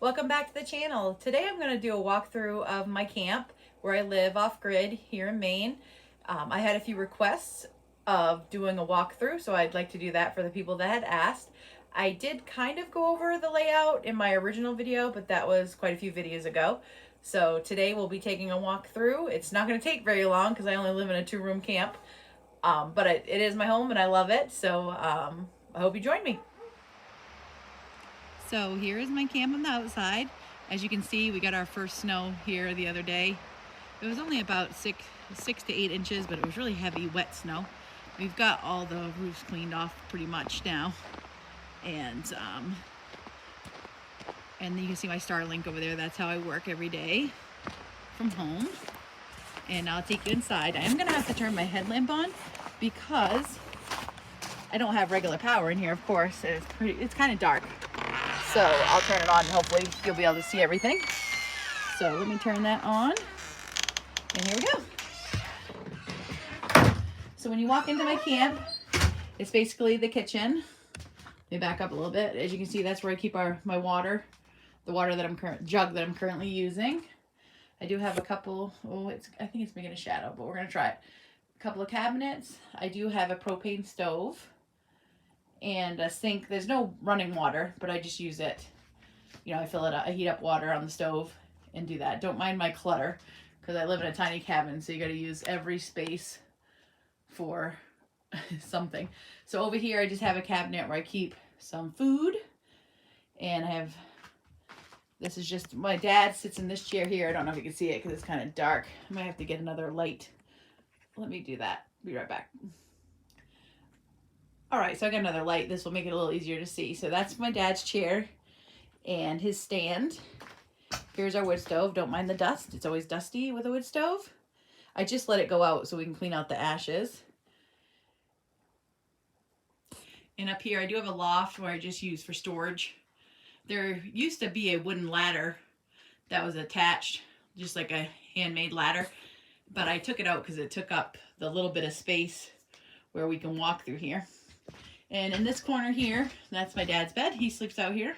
Welcome back to the channel. Today I'm going to do a walkthrough of my camp where I live off grid here in Maine. I had a few requests of doing a walkthrough, so I'd like to do that for the people that had asked. I did kind of go over the layout in my original video, but that was quite a few videos ago. So today we'll be taking a walk through. It's not going to take very long because I only live in a 2-room camp, but it is my home and I love it. So I hope you join me. So here is my camp on the outside. As you can see, we got our first snow here the other day. It was only about 6 to 8 inches, but it was really heavy, wet snow. We've got all the roofs cleaned off pretty much now. And you can see my Starlink over there. That's how I work every day from home. And I'll take you inside. I am gonna have to turn my headlamp on because I don't have regular power in here, of course. It's kind of dark. So I'll turn it on and hopefully you'll be able to see everything. So let me turn that on. And here we go. So when you walk into my camp, it's basically the kitchen. Let me back up a little bit. As you can see, that's where I keep my water, the water that jug that I'm currently using. I do have a couple, I think it's making a shadow, but we're gonna try it. A couple of cabinets. I do have a propane stove and a sink. There's no running water, but I just use it. You know, I fill it up, I heat up water on the stove and do that. Don't mind my clutter because I live in a tiny cabin, so you got to use every space for something. So over here, I just have a cabinet where I keep some food, and I have, this is just, my dad sits in this chair here. I don't know if you can see it because it's kind of dark. I might have to get another light. Let me do that. Be right back. All right, so I got another light. This will make it a little easier to see. So that's my dad's chair and his stand. Here's our wood stove. Don't mind the dust. It's always dusty with a wood stove. I just let it go out so we can clean out the ashes. And up here, I do have a loft where I just use for storage. There used to be a wooden ladder that was attached, just like a handmade ladder. But I took it out because it took up the little bit of space where we can walk through here. And in this corner here, that's my dad's bed. He sleeps out here.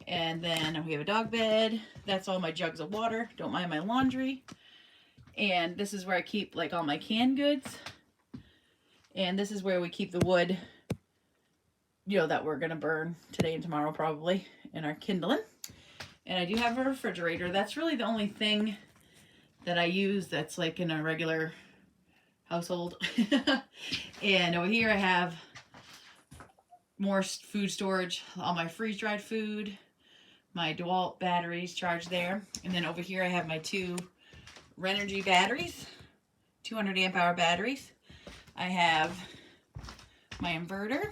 And then we have a dog bed. That's all my jugs of water. Don't mind my laundry. And this is where I keep like all my canned goods. And this is where we keep the wood, you know, that we're gonna burn today and tomorrow probably in our kindling. And I do have a refrigerator. That's really the only thing that I use that's like in a regular household. And over here I have more food storage, all my freeze-dried food, my DeWalt batteries charged there. And then over here I have my 2 Renogy batteries, 200 amp hour batteries. I have my inverter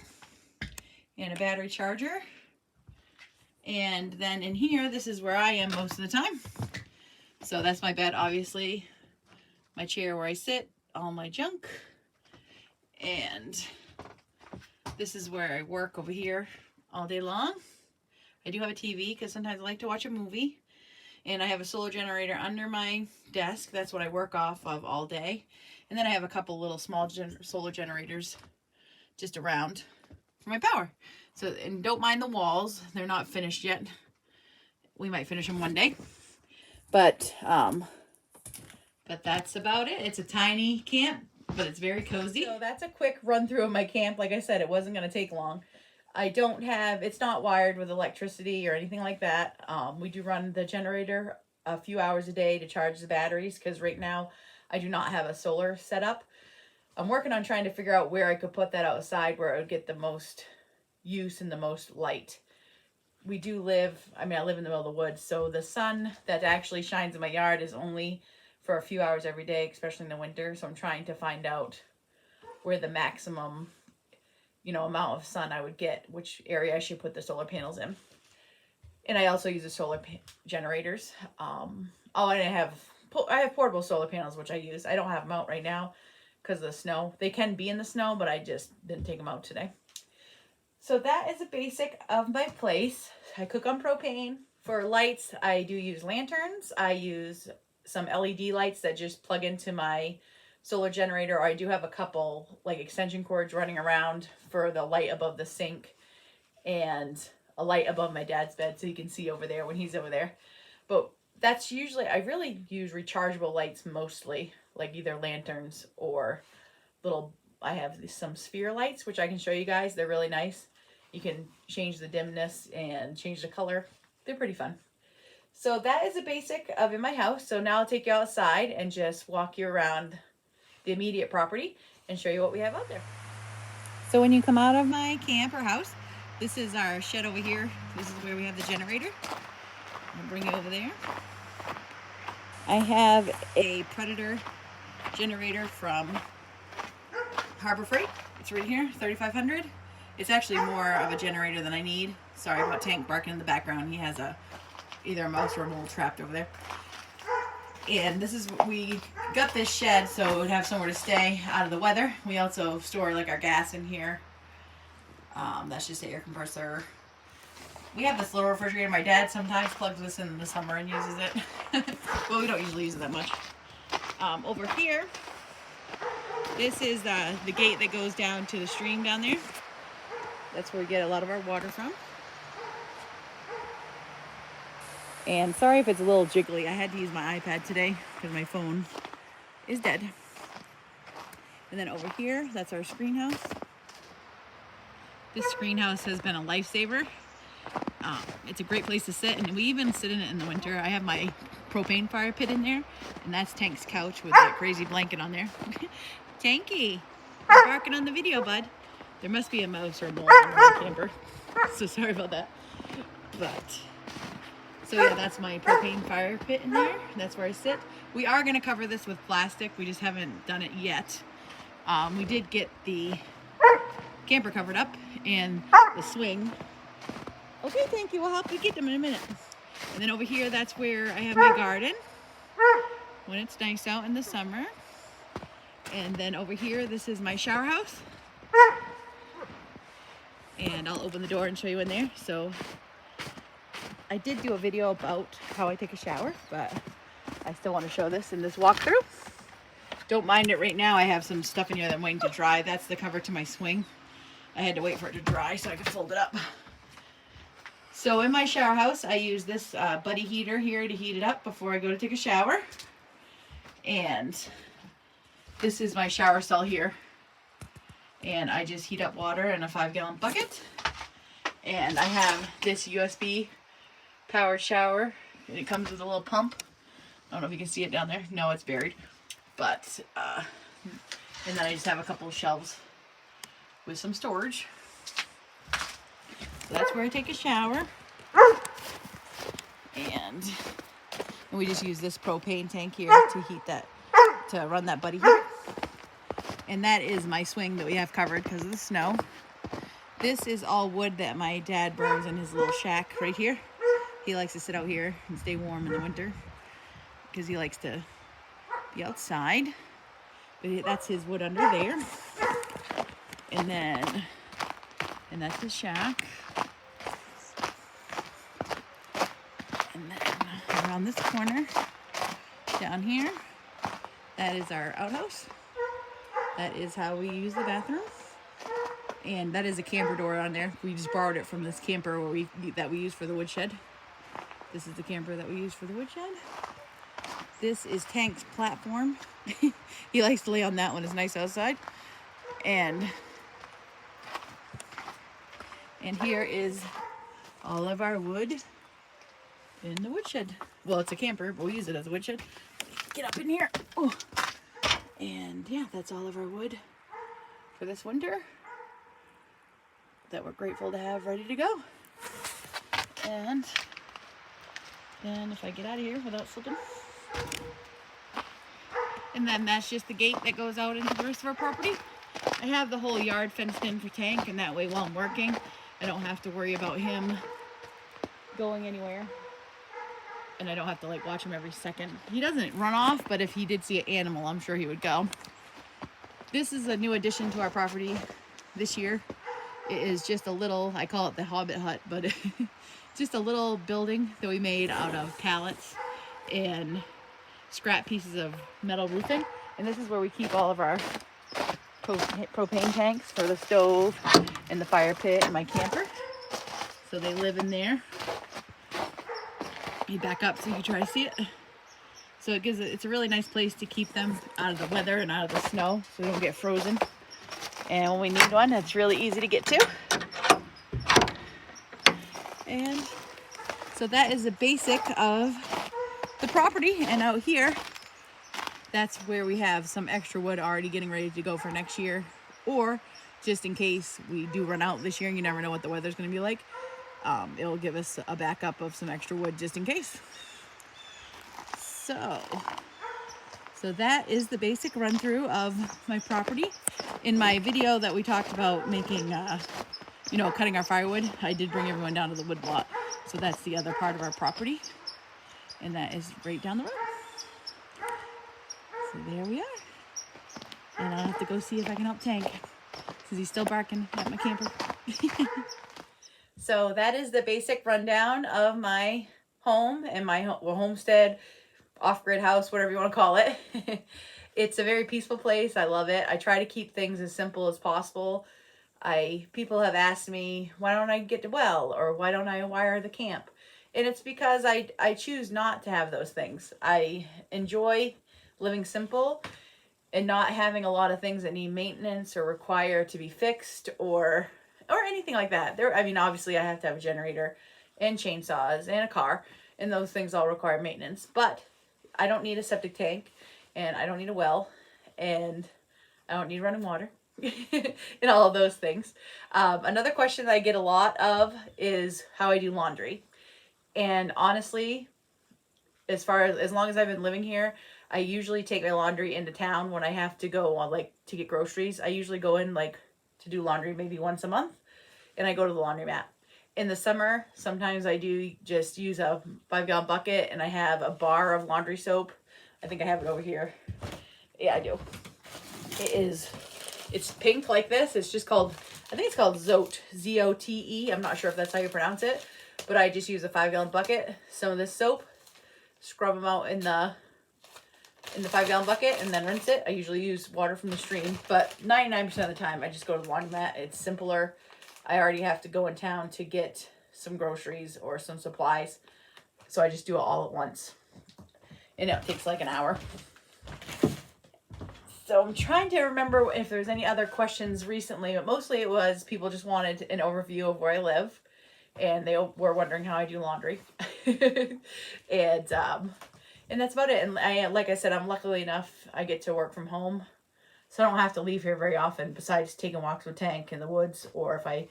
and a battery charger. And then in here, this is where I am most of the time. So that's my bed, obviously, my chair where I sit, all my junk. And this is where I work over here all day long. I do have a TV because sometimes I like to watch a movie. And I have a solar generator under my desk. That's what I work off of all day. And then I have a couple little small solar generators just around for my power. So, and don't mind the walls. They're not finished yet. We might finish them one day. But that's about it. It's a tiny camp, but it's very cozy. So that's a quick run through of my camp. Like I said, it wasn't going to take long. It's not wired with electricity or anything like that. We do run the generator a few hours a day to charge the batteries because right now I do not have a solar setup. I'm working on trying to figure out where I could put that outside where it would get the most use and the most light. I live in the middle of the woods, so the sun that actually shines in my yard is only for a few hours every day, especially in the winter. So I'm trying to find out where the maximum, amount of sun I would get, which area I should put the solar panels in. And I also use the solar generators. And I have portable solar panels, which I use. I don't have them out right now because of the snow. They can be in the snow, but I just didn't take them out today. So that is the basic of my place. I cook on propane. For lights, I do use lanterns. I use some LED lights that just plug into my solar generator, or I do have a couple like extension cords running around for the light above the sink. And a light above my dad's bed so he can see over there when he's over there. But that's usually, I really use rechargeable lights mostly, like either lanterns or little, I have some sphere lights, which I can show you guys. They're really nice. You can change the dimness and change the color. They're pretty fun. So that is the basic of in my house. So now I'll take you outside and just walk you around the immediate property and show you what we have out there. So when you come out of my camper house, this is our shed over here. This is where we have the generator. I'll bring you over there. I have a Predator generator from Harbor Freight. It's right here, 3500. It's actually more of a generator than I need. Sorry about Tank barking in the background. He has either a mouse or a mole trapped over there. And this is, we got this shed so it would have somewhere to stay out of the weather. We also store like our gas in here. That's just the air compressor. We have this little refrigerator. My dad sometimes plugs this in the summer and uses it. Well, we don't usually use it that much. Over here, this is the gate that goes down to the stream down there. That's where we get a lot of our water from. And sorry if it's a little jiggly. I had to use my iPad today because my phone is dead. And then over here, that's our screen house. This screen house has been a lifesaver. It's a great place to sit, and we even sit in it in the winter. I have my propane fire pit in there, and that's Tank's couch with that crazy blanket on there. Tanky, you're barking on the video, bud. There must be a mouse or a mole in my camper. So sorry about that. But so yeah, that's my propane fire pit in there. That's where I sit. We are going to cover this with plastic. We just haven't done it yet. We did get the camper covered up and the swing. Okay, thank you. We'll help you get them in a minute. And then over here, that's where I have my garden when it's nice out in the summer. And then over here, this is my shower house. And I'll open the door and show you in there. So I did do a video about how I take a shower, but I still want to show this in this walkthrough. Don't mind it right now. I have some stuff in here that I'm waiting to dry. That's the cover to my swing. I had to wait for it to dry so I could fold it up. So in my shower house, I use this buddy heater here to heat it up before I go to take a shower. And this is my shower stall here. And I just heat up water in a 5-gallon bucket. And I have this USB powered shower. And it comes with a little pump. I don't know if you can see it down there. No, it's buried. But, and then I just have a couple of shelves with some storage. So that's where I take a shower. And we just use this propane tank here to heat that, to run that buddy heater. And that is my swing that we have covered because of the snow. This is all wood that my dad burns in his little shack right here. He likes to sit out here and stay warm in the winter because he likes to be outside. But that's his wood under there. And that's his shack. And then around this corner, down here, that is our outhouse. That is how we use the bathroom. And that is a camper door on there. We just borrowed it from this camper that we use for the woodshed. This is the camper that we use for the woodshed. This is Tank's platform. He likes to lay on that when it's nice outside. And here is all of our wood in the woodshed. Well, it's a camper, but we use it as a woodshed. Get up in here. Oh. And yeah, that's all of our wood for this winter that we're grateful to have ready to go. And then if I get out of here without slipping. And then that's just the gate that goes out into the rest of our property. I have the whole yard fenced in for Tank, and that way while I'm working, I don't have to worry about him going anywhere. And I don't have to like watch him every second. He doesn't run off, but if he did see an animal, I'm sure he would go. This is a new addition to our property this year. It is just a little, I call it the Hobbit hut, but just a little building that we made out of pallets and scrap pieces of metal roofing. And this is where we keep all of our propane tanks for the stove and the fire pit and my camper. So they live in there. You back up so you can try to see it. So it's a really nice place to keep them out of the weather and out of the snow so they don't get frozen. And when we need one, it's really easy to get to. And so that is the basic of the property. And out here, that's where we have some extra wood already getting ready to go for next year. Or just in case we do run out this year, and you never know what the weather's going to be like. It'll give us a backup of some extra wood just in case. So that is the basic run through of my property. In my video that we talked about making, cutting our firewood, I did bring everyone down to the wood lot. So that's the other part of our property. And that is right down the road. So there we are. And I'll have to go see if I can help Tank, because he's still barking at my camper. So that is the basic rundown of my home and my homestead, off-grid house, whatever you want to call it. It's a very peaceful place. I love it. I try to keep things as simple as possible. People have asked me, why don't I get a well, or why don't I wire the camp? And it's because I choose not to have those things. I enjoy living simple and not having a lot of things that need maintenance or require to be fixed or anything like that. Obviously I have to have a generator and chainsaws and a car, and those things all require maintenance, but I don't need a septic tank, and I don't need a well, and I don't need running water and all of those things. Another question that I get a lot of is how I do laundry. And honestly, as long as I've been living here, I usually take my laundry into town when I have to go to get groceries. I usually go in to do laundry maybe once a month, and I go to the laundromat. In the summer, sometimes I do just use a 5-gallon bucket, and I have a bar of laundry soap. I think I have it over here. Yeah, I do. It's pink like this. It's just called, I think it's called Zote, Z-O-T-E. I'm not sure if that's how you pronounce it, but I just use a 5-gallon bucket, some of this soap, scrub them out in the 5-gallon bucket, and then rinse it. I usually use water from the stream, but 99% of the time I just go to the laundromat. It's simpler. I already have to go in town to get some groceries or some supplies, so I just do it all at once, and it takes like an hour. So I'm trying to remember if there's any other questions recently, but mostly it was people just wanted an overview of where I live, and they were wondering how I do laundry. And that's about it. And like I said, I'm luckily enough, I get to work from home, so I don't have to leave here very often, besides taking walks with Tank in the woods, or if I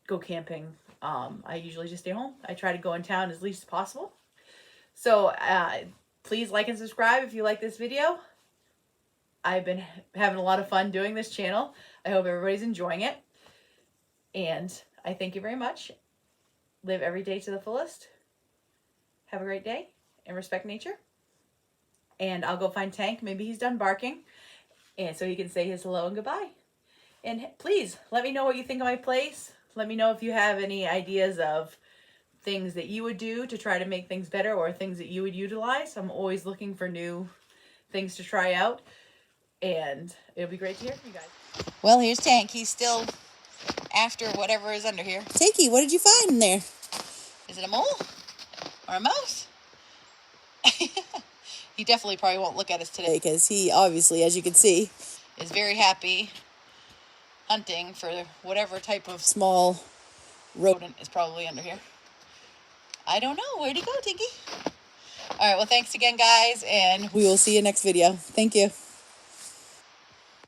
go camping. I usually just stay home. I try to go in town as least as possible. So please like and subscribe if you like this video. I've been having a lot of fun doing this channel. I hope everybody's enjoying it. And I thank you very much. Live every day to the fullest. Have a great day and respect nature. And I'll go find Tank. Maybe he's done barking, and so he can say his hello and goodbye. And please let me know what you think of my place. Let me know if you have any ideas of things that you would do to try to make things better, or things that you would utilize. I'm always looking for new things to try out, and it'll be great to hear from you guys. Well, here's Tank. He's still after whatever is under here. Tanky, what did you find in there? Is it a mole or a mouse? He definitely probably won't look at us today, Because he obviously, as you can see, is very happy hunting for whatever type of small rodent is probably under here. I don't know. Where'd he go, Tinky? All right. Well, thanks again, guys. And we will see you next video. Thank you.